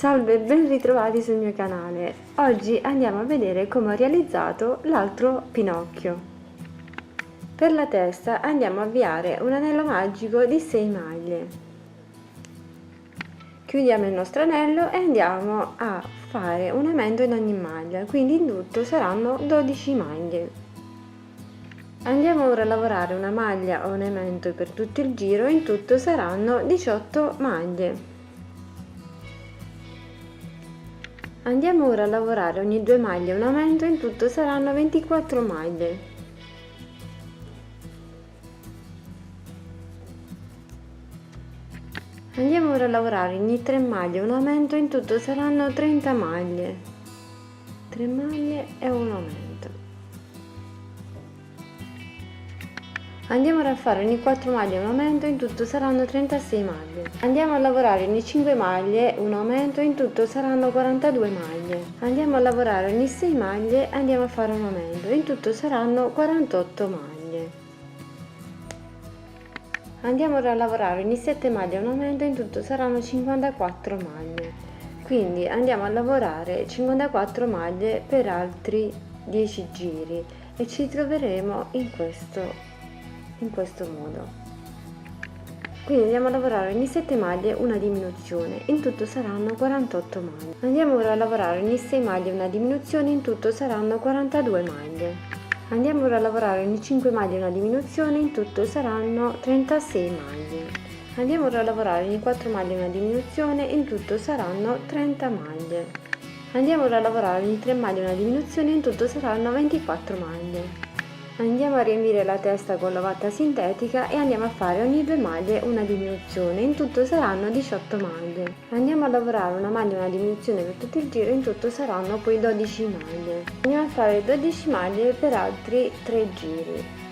Salve e ben ritrovati sul mio canale. Oggi andiamo a vedere come ho realizzato l'altro Pinocchio. Per la testa andiamo a avviare un anello magico di 6 maglie. Chiudiamo il nostro anello e andiamo a fare un aumento in ogni maglia, quindi in tutto saranno 12 maglie. Andiamo ora a lavorare una maglia o un aumento per tutto il giro, in tutto saranno 18 maglie. Andiamo ora a lavorare ogni 2 maglie un aumento, in tutto saranno 24 maglie. Andiamo ora a lavorare ogni 3 maglie un aumento, in tutto saranno 30 maglie. 3 maglie e un aumento. Andiamo ora a fare ogni 4 maglie un aumento, in tutto saranno 36 maglie. Andiamo a lavorare ogni 5 maglie un aumento, in tutto saranno 42 maglie. Andiamo a lavorare ogni 6 maglie, andiamo a fare un aumento, in tutto saranno 48 maglie. Andiamo ora a lavorare ogni 7 maglie un aumento, in tutto saranno 54 maglie. Quindi andiamo a lavorare 54 maglie per altri 10 giri e ci troveremo in questo modo. Quindi andiamo a lavorare ogni 7 maglie una diminuzione, in tutto saranno 48 maglie. Andiamo ora a lavorare ogni 6 maglie una diminuzione, in tutto saranno 42 maglie. Andiamo ora a lavorare ogni 5 maglie una diminuzione, in tutto saranno 36 maglie. Andiamo ora a lavorare ogni 4 maglie una diminuzione, in tutto saranno 30 maglie. Andiamo ora a lavorare ogni 3 maglie una diminuzione, in tutto saranno 24 maglie. Andiamo a riempire la testa con l'ovatta sintetica e andiamo a fare ogni 2 maglie una diminuzione, in tutto saranno 18 maglie. Andiamo a lavorare una maglia una diminuzione per tutto il giro, in tutto saranno poi 12 maglie. Andiamo a fare 12 maglie per altri 3 giri.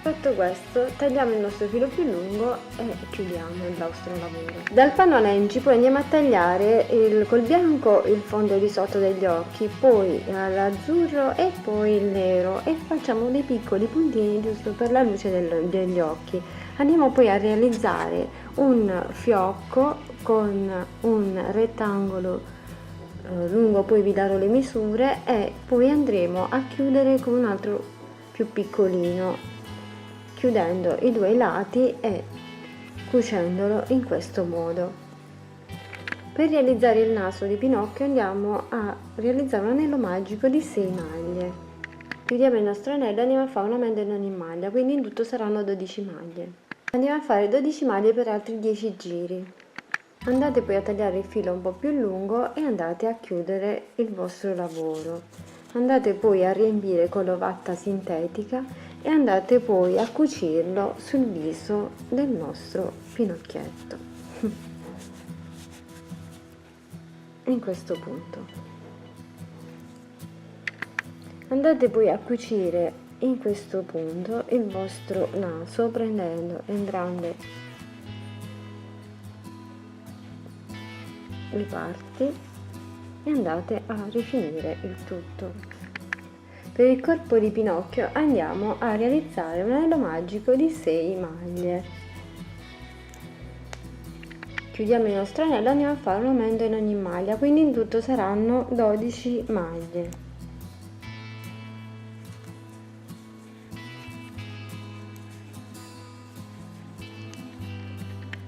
Fatto questo, tagliamo il nostro filo più lungo e chiudiamo il nostro lavoro. Dal panno Lenci poi andiamo a tagliare col bianco il fondo di sotto degli occhi, poi l'azzurro e poi il nero e facciamo dei piccoli puntini giusto per la luce degli occhi. Andiamo poi a realizzare un fiocco con un rettangolo lungo, poi vi darò le misure e poi andremo a chiudere con un altro più piccolino, chiudendo i 2 lati e cucendolo in questo modo. Per realizzare il naso di Pinocchio andiamo a realizzare un anello magico di 6 maglie. Chiudiamo il nostro anello e andiamo a fare un aumento in ogni maglia, quindi in tutto saranno 12 maglie. Andiamo a fare 12 maglie per altri 10 giri. Andate poi a tagliare il filo un po' più lungo e andate a chiudere il vostro lavoro. Andate poi a riempire con l'ovatta sintetica e andate poi a cucirlo sul viso del nostro Pinocchietto. In questo punto. Andate poi a cucire in questo punto il vostro naso prendendo entrambe le parti e andate a rifinire il tutto. Per il corpo di Pinocchio andiamo a realizzare un anello magico di 6 maglie. Chiudiamo il nostro anello e andiamo a fare un aumento in ogni maglia, quindi in tutto saranno 12 maglie.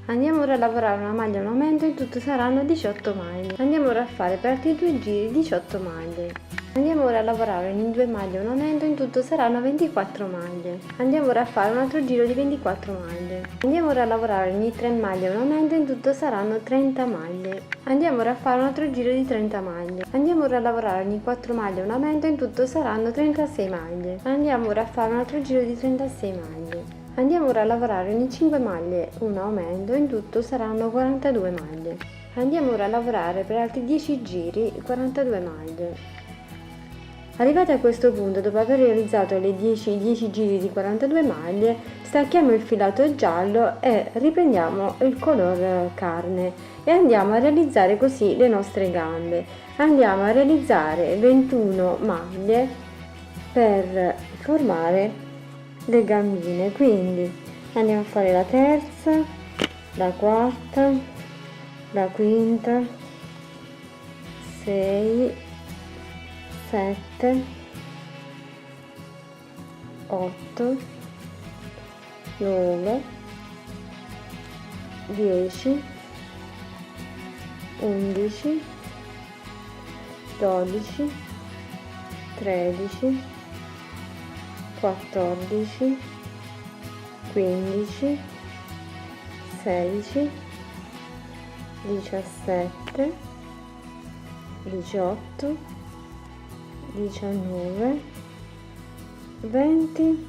Andiamo ora a lavorare una maglia un aumento, in tutto saranno 18 maglie. Andiamo ora a fare per altri 2 giri 18 maglie. Andiamo ora a lavorare ogni 2 maglie un aumento, in tutto saranno 24 maglie. Andiamo ora a fare un altro giro di 24 maglie. Andiamo ora a lavorare ogni 3 maglie un aumento, in tutto saranno 30 maglie. Andiamo ora a fare un altro giro di 30 maglie. Andiamo ora a lavorare ogni 4 maglie un aumento, in tutto saranno 36 maglie. Andiamo ora a fare un altro giro di 36 maglie. Andiamo ora a lavorare ogni 5 maglie un aumento, in tutto saranno 42 maglie. Andiamo ora a lavorare per altri 10 giri 42 maglie. Arrivati a questo punto, dopo aver realizzato i 10 giri di 42 maglie, stacchiamo il filato giallo e riprendiamo il color carne e andiamo a realizzare così le nostre gambe. Andiamo a realizzare 21 maglie per formare le gambine, quindi andiamo a fare la terza, la quarta, la quinta, 6, 7, 8, 9, 10, 11, 12, 13, 14, 15, 16, 17, 18, 19, 20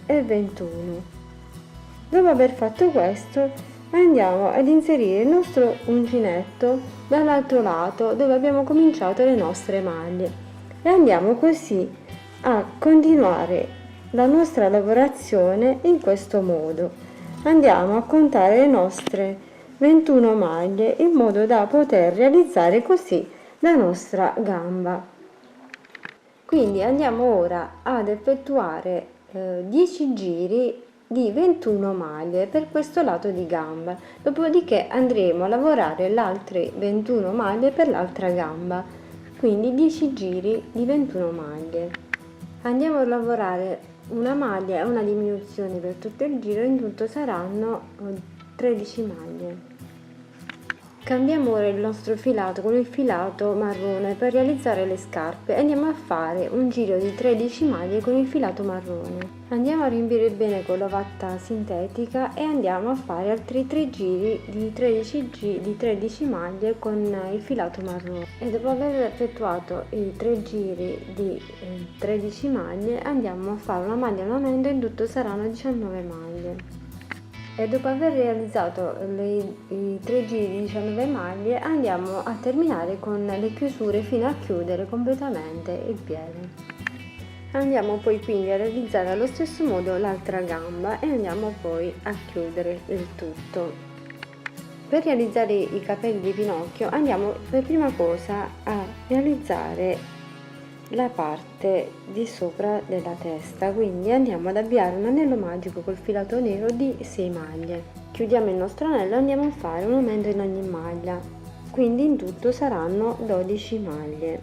e 21. Dopo aver fatto questo, andiamo ad inserire il nostro uncinetto dall'altro lato dove abbiamo cominciato le nostre maglie e andiamo così a continuare la nostra lavorazione in questo modo. Andiamo a contare le nostre 21 maglie in modo da poter realizzare così la nostra gamba. Quindi andiamo ora ad effettuare 10 giri di 21 maglie per questo lato di gamba, dopodiché andremo a lavorare le altre 21 maglie per l'altra gamba, quindi 10 giri di 21 maglie. Andiamo a lavorare una maglia e una diminuzione per tutto il giro, in tutto saranno 13 maglie. Cambiamo ora il nostro filato con il filato marrone per realizzare le scarpe e andiamo a fare un giro di 13 maglie con il filato marrone. Andiamo a riempire bene con l'ovatta sintetica e andiamo a fare altri 3 giri di 13 maglie con il filato marrone. E dopo aver effettuato i 3 giri di 13 maglie andiamo a fare una maglia a un aumento, in tutto saranno 19 maglie. E dopo aver realizzato i 3 giri di 19 maglie andiamo a terminare con le chiusure fino a chiudere completamente il piede. Andiamo poi quindi a realizzare allo stesso modo l'altra gamba e andiamo poi a chiudere il tutto. Per realizzare i capelli di Pinocchio andiamo per prima cosa a realizzare la parte di sopra della testa, quindi andiamo ad avviare un anello magico col filato nero di 6 maglie. Chiudiamo il nostro anello e andiamo a fare un aumento in ogni maglia, quindi in tutto saranno 12 maglie.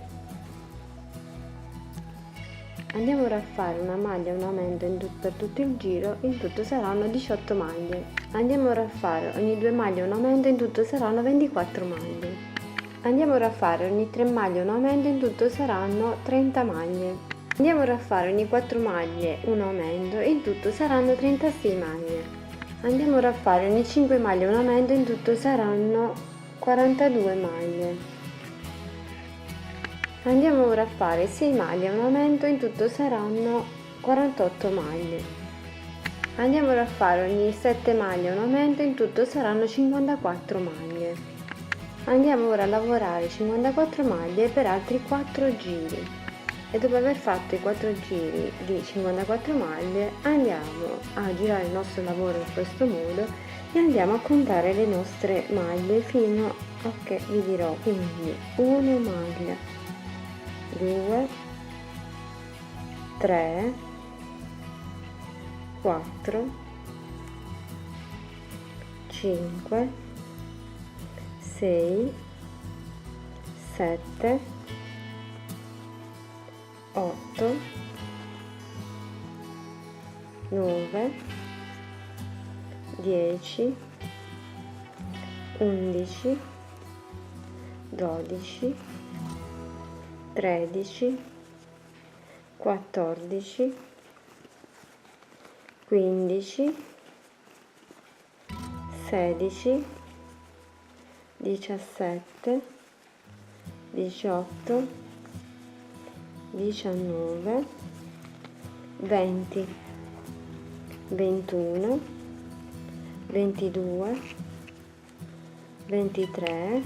Andiamo ora a fare una maglia e un aumento per tutto il giro, in tutto saranno 18 maglie. Andiamo ora a fare ogni 2 maglie un aumento, in tutto saranno 24 maglie. Andiamo ora a fare ogni 3 maglie un aumento, in tutto saranno 30 maglie. Andiamo ora a fare ogni 4 maglie un aumento, in tutto saranno 36 maglie. Andiamo ora a fare ogni 5 maglie un aumento, in tutto saranno 42 maglie. Andiamo ora a fare 6 maglie un aumento, in tutto saranno 48 maglie. Andiamo ora a fare ogni 7 maglie un aumento, in tutto saranno 54 maglie. Andiamo ora a lavorare 54 maglie per altri 4 giri e dopo aver fatto i 4 giri di 54 maglie andiamo a girare il nostro lavoro in questo modo e andiamo a contare le nostre maglie fino a che vi dirò, quindi 1 maglia, 2, 3, 4, 5, 6, 7, 8, 9, 10, 11, 12, 13, 14, 15, 16, 17, 18, 19, 20, 21, 22, 23,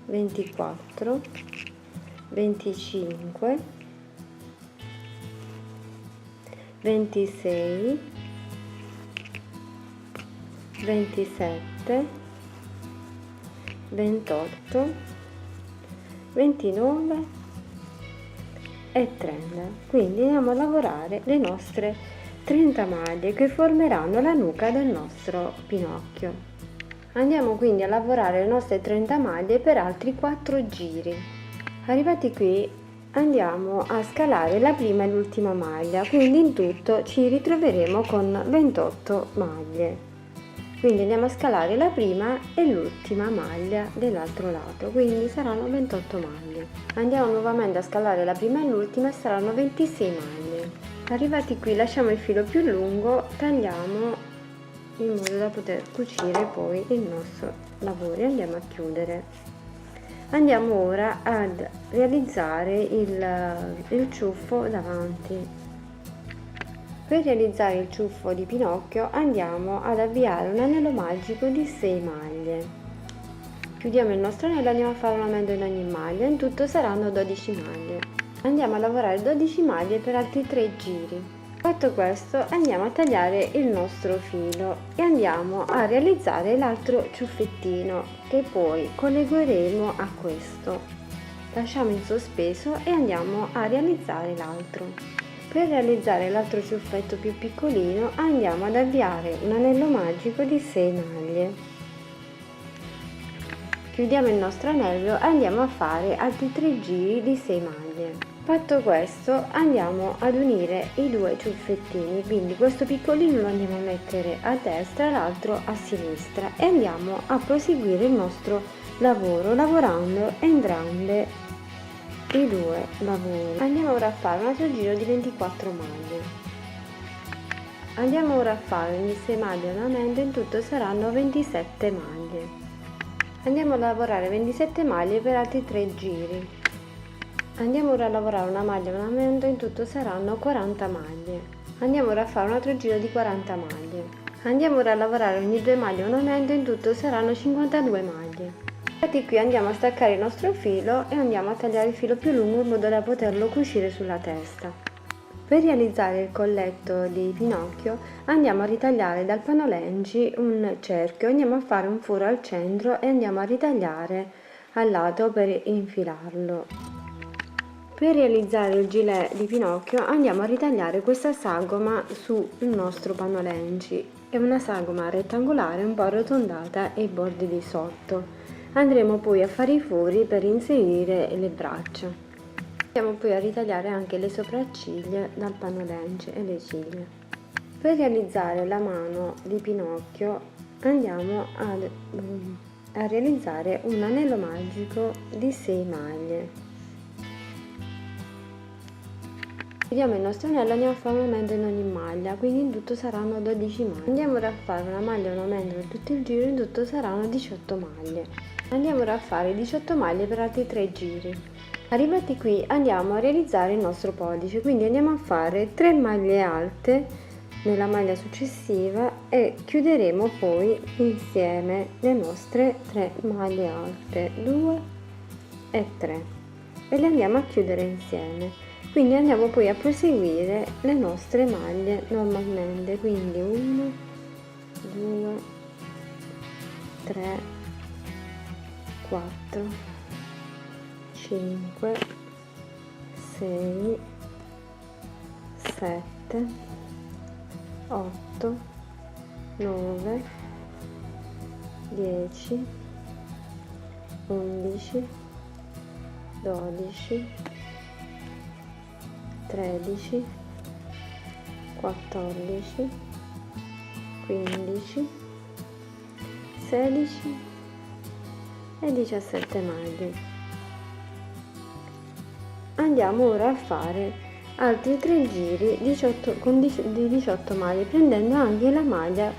24, 25, 26, 27, 28, 29 e 30. Quindi andiamo a lavorare le nostre 30 maglie che formeranno la nuca del nostro Pinocchio. Andiamo quindi a lavorare le nostre 30 maglie per altri 4 giri. Arrivati qui andiamo a scalare la prima e l'ultima maglia, quindi in tutto ci ritroveremo con 28 maglie. Quindi andiamo a scalare la prima e l'ultima maglia dell'altro lato, quindi saranno 28 maglie. Andiamo nuovamente a scalare la prima e l'ultima e saranno 26 maglie. Arrivati qui lasciamo il filo più lungo, tagliamo in modo da poter cucire poi il nostro lavoro e andiamo a chiudere. Andiamo ora ad realizzare il ciuffo davanti. Per realizzare il ciuffo di Pinocchio andiamo ad avviare un anello magico di 6 maglie. Chiudiamo il nostro anello e andiamo a fare un aumento in ogni maglia, in tutto saranno 12 maglie. Andiamo a lavorare 12 maglie per altri 3 giri. Fatto questo andiamo a tagliare il nostro filo e andiamo a realizzare l'altro ciuffettino che poi collegheremo a questo. Lasciamo in sospeso e andiamo a realizzare l'altro. Per realizzare l'altro ciuffetto più piccolino andiamo ad avviare un anello magico di 6 maglie. Chiudiamo il nostro anello e andiamo a fare altri 3 giri di 6 maglie. Fatto questo andiamo ad unire i due ciuffettini, quindi questo piccolino lo andiamo a mettere a destra e l'altro a sinistra e andiamo a proseguire il nostro lavoro lavorando entrambe i due lavori. Andiamo ora a fare un altro giro di 24 maglie. Andiamo ora a fare ogni 6 maglie un aumento, in tutto saranno 27 maglie. Andiamo a lavorare 27 maglie per altri 3 giri. Andiamo ora a lavorare una maglia un aumento, in tutto saranno 40 maglie. Andiamo ora a fare un altro giro di 40 maglie. Andiamo ora a lavorare ogni 2 maglie un aumento, in tutto saranno 52 maglie. Infatti qui andiamo a staccare il nostro filo e andiamo a tagliare il filo più lungo in modo da poterlo cucire sulla testa. Per realizzare il colletto di Pinocchio andiamo a ritagliare dal panolengi un cerchio, andiamo a fare un foro al centro e andiamo a ritagliare al lato per infilarlo. Per realizzare il gilet di Pinocchio andiamo a ritagliare questa sagoma sul nostro panolengi. È una sagoma rettangolare un po' arrotondata ai bordi di sotto. Andremo poi a fare i fori per inserire le braccia. Andiamo poi a ritagliare anche le sopracciglia dal panolengi e le ciglia. Per realizzare la mano di Pinocchio andiamo a realizzare un anello magico di 6 maglie. Chiudiamo il nostro anello e andiamo a fare un aumento in ogni maglia, quindi in tutto saranno 12 maglie. Andiamo ora a fare una maglia e un aumento per tutto il giro, in tutto saranno 18 maglie. Andiamo ora a fare 18 maglie per altri 3 giri. Arrivati qui andiamo a realizzare il nostro pollice, quindi andiamo a fare 3 maglie alte nella maglia successiva e chiuderemo poi insieme le nostre 3 maglie alte, 2 e 3, e le andiamo a chiudere insieme. Quindi andiamo poi a proseguire le nostre maglie normalmente, quindi 1, 2, 3, 4, 5, 6, 7, 8, 9, 10, 11, 12, 13, 14, 15, 16 e 17 maglie. Andiamo ora a fare altri 3 giri di 18 maglie, prendendo anche la maglia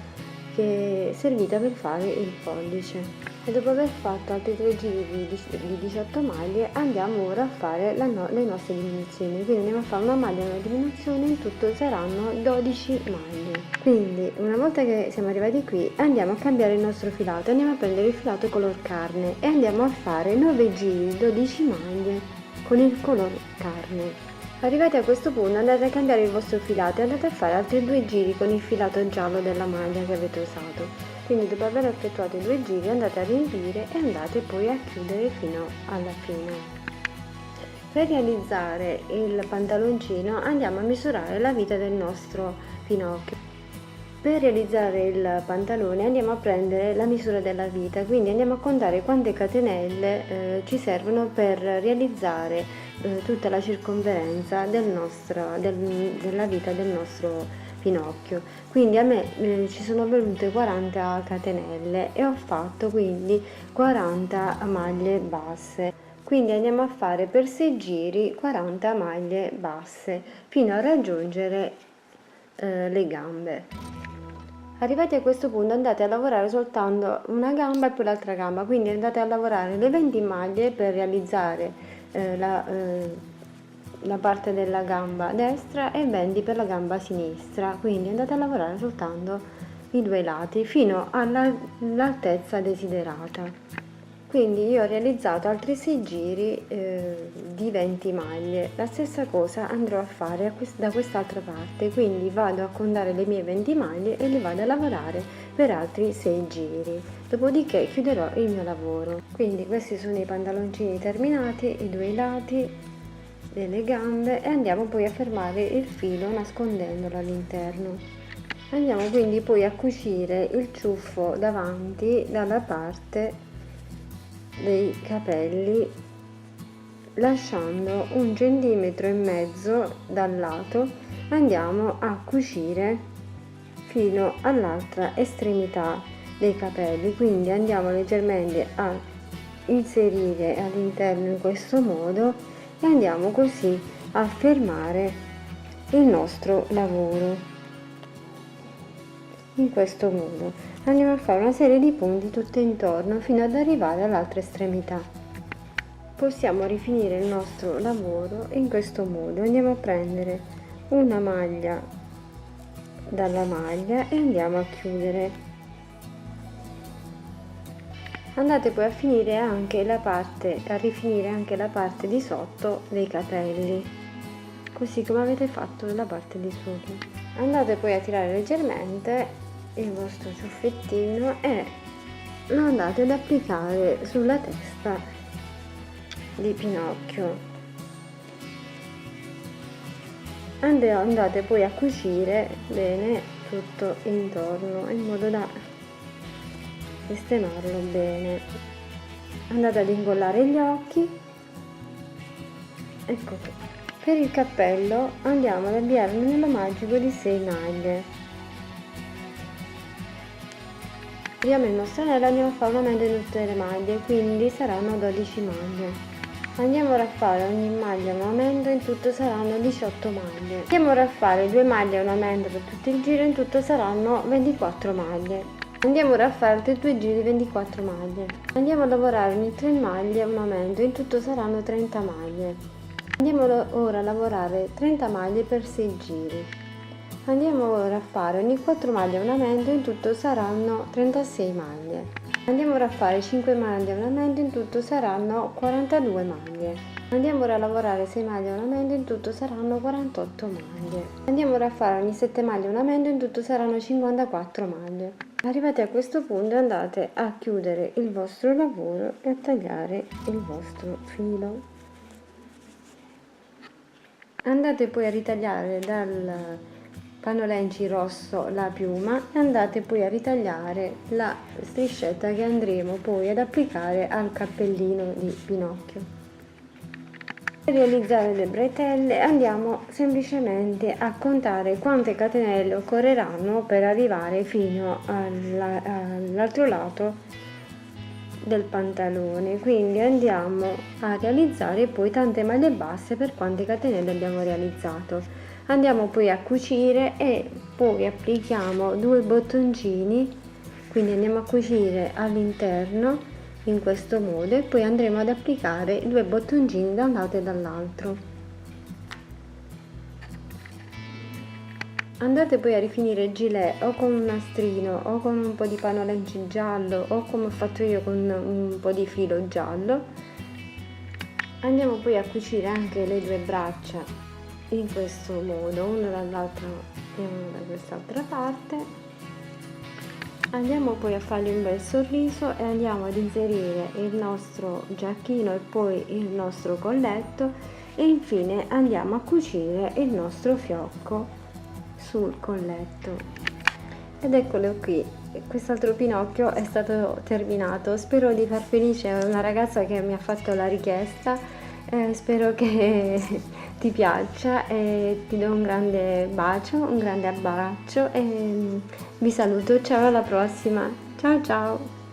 che è servita per fare il pollice. E dopo aver fatto altri 3 giri di 18 maglie andiamo ora a fare le nostre diminuzioni, quindi andiamo a fare una maglia e una diminuzione, in tutto saranno 12 maglie. Quindi una volta che siamo arrivati qui andiamo a cambiare il nostro filato, andiamo a prendere il filato color carne e andiamo a fare 9 giri di 12 maglie con il color carne. Arrivati a questo punto andate a cambiare il vostro filato e andate a fare altri 2 giri con il filato giallo della maglia che avete usato. Quindi dopo aver effettuato i 2 giri andate a riempire e andate poi a chiudere fino alla fine. Per realizzare il pantaloncino andiamo a misurare la vita del nostro Pinocchio. Per realizzare il pantalone andiamo a prendere la misura della vita, quindi andiamo a contare quante catenelle ci servono per realizzare tutta la circonferenza della vita del nostro Pinocchio. Quindi a me ci sono volute 40 catenelle e ho fatto quindi 40 maglie basse. Quindi andiamo a fare per 6 giri 40 maglie basse fino a raggiungere le gambe. Arrivati a questo punto andate a lavorare soltanto una gamba e poi l'altra gamba, quindi andate a lavorare le 20 maglie per realizzare la parte della gamba destra e 20 per la gamba sinistra, quindi andate a lavorare soltanto i due lati fino all'altezza desiderata. Quindi io ho realizzato altri 6 giri di 20 maglie. La stessa cosa andrò a fare da quest'altra parte, quindi vado a contare le mie 20 maglie e le vado a lavorare per altri 6 giri. Dopodiché chiuderò il mio lavoro. Quindi questi sono i pantaloncini terminati, i due lati delle gambe, e andiamo poi a fermare il filo nascondendolo all'interno. Andiamo quindi poi a cucire il ciuffo davanti dalla parte dei capelli, lasciando 1,5 cm dal lato. Andiamo a cucire fino all'altra estremità dei capelli, quindi andiamo leggermente a inserire all'interno in questo modo e andiamo così a fermare il nostro lavoro in questo modo. Andiamo a fare una serie di punti tutto intorno fino ad arrivare all'altra estremità. Possiamo rifinire il nostro lavoro in questo modo. Andiamo a prendere una maglia dalla maglia e andiamo a chiudere. Andate poi a rifinire anche la parte di sotto dei capelli, così come avete fatto nella parte di sopra. Andate poi a tirare leggermente il vostro ciuffettino e lo andate ad applicare sulla testa di Pinocchio. Andate poi a cucire bene tutto intorno in modo da sistemarlo bene. Andate ad incollare gli occhi. Ecco qui. Per il cappello andiamo ad avviare un anello magico di 6 maglie. Abbiamo il nostro anello e andiamo a fare un aumento in tutte le maglie, quindi saranno 12 maglie. Andiamo ora a fare ogni maglia un aumento, in tutto saranno 18 maglie. Andiamo ora a fare 2 maglie un aumento per tutto il giro, in tutto saranno 24 maglie. Andiamo ora a fare altri 2 giri 24 maglie. Andiamo a lavorare ogni 3 maglie un aumento, in tutto saranno 30 maglie. Andiamo ora a lavorare 30 maglie per 6 giri. Andiamo ora a fare ogni 4 maglie un aumento, in tutto saranno 36 maglie. Andiamo ora a fare 5 maglie un aumento, in tutto saranno 42 maglie. Andiamo ora a lavorare 6 maglie un aumento, in tutto saranno 48 maglie. Andiamo ora a fare ogni 7 maglie un aumento, in tutto saranno 54 maglie. Arrivati a questo punto andate a chiudere il vostro lavoro e a tagliare il vostro filo. Andate poi a ritagliare dal pannolenti rosso la piuma e andate poi a ritagliare la striscetta che andremo poi ad applicare al cappellino di Pinocchio. Per realizzare le bretelle andiamo semplicemente a contare quante catenelle occorreranno per arrivare fino all'altro lato del pantalone, quindi andiamo a realizzare poi tante maglie basse per quante catenelle abbiamo realizzato. Andiamo poi a cucire e poi applichiamo 2 bottoncini, quindi andiamo a cucire all'interno in questo modo e poi andremo ad applicare 2 bottoncini da un lato e dall'altro. Andate poi a rifinire il gilet o con un nastrino o con un po' di pannolenti giallo o come ho fatto io con un po' di filo giallo. Andiamo poi a cucire anche le 2 braccia in questo modo, una dall'altra e una da quest'altra parte. Andiamo poi a fargli un bel sorriso e andiamo ad inserire il nostro giacchino e poi il nostro colletto e infine andiamo a cucire il nostro fiocco sul colletto. Ed eccolo qui, quest'altro Pinocchio è stato terminato. Spero di far felice una ragazza che mi ha fatto la richiesta, spero che ti piaccia e ti do un grande bacio, un grande abbraccio e vi saluto. Ciao, alla prossima. Ciao ciao.